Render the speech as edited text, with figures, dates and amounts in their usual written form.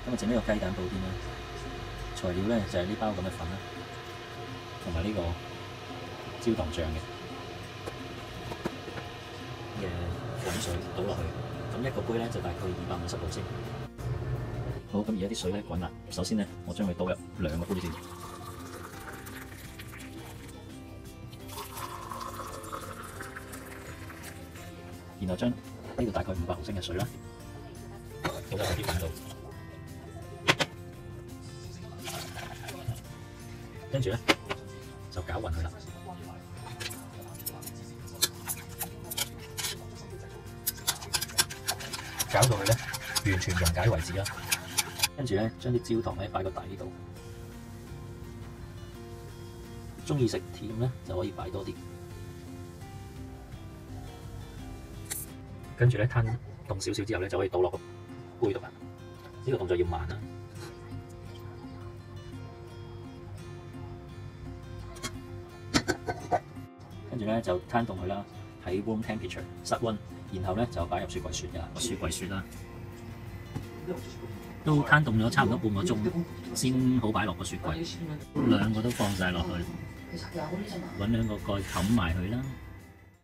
咁啊整呢個雞蛋布甸啦，材料咧就係呢包咁嘅粉啦，同埋呢個焦糖醬嘅滾水倒落去，咁一個杯咧就大概250度先。好，咁而家啲水咧滾啦，首先咧我將佢倒入2個杯先。然後將呢度大概500毫升嘅水啦，倒入去啲粉度，跟住咧就攪勻佢啦，攪到佢咧完全溶解為止啦。跟住咧將啲焦糖咧擺個底度，鍾意食甜咧就可以擺多啲。跟住咧，攤凍少少之後咧，就可以倒落個杯度啦。呢個動作要慢啦。跟住咧就攤凍佢啦，喺 room temperature 室溫，然後咧就擺入雪櫃雪㗎，個雪櫃雪啦。都攤凍咗差唔多半個鐘，先好擺落個雪櫃。2個都放晒落去，揾2個蓋冚埋佢啦。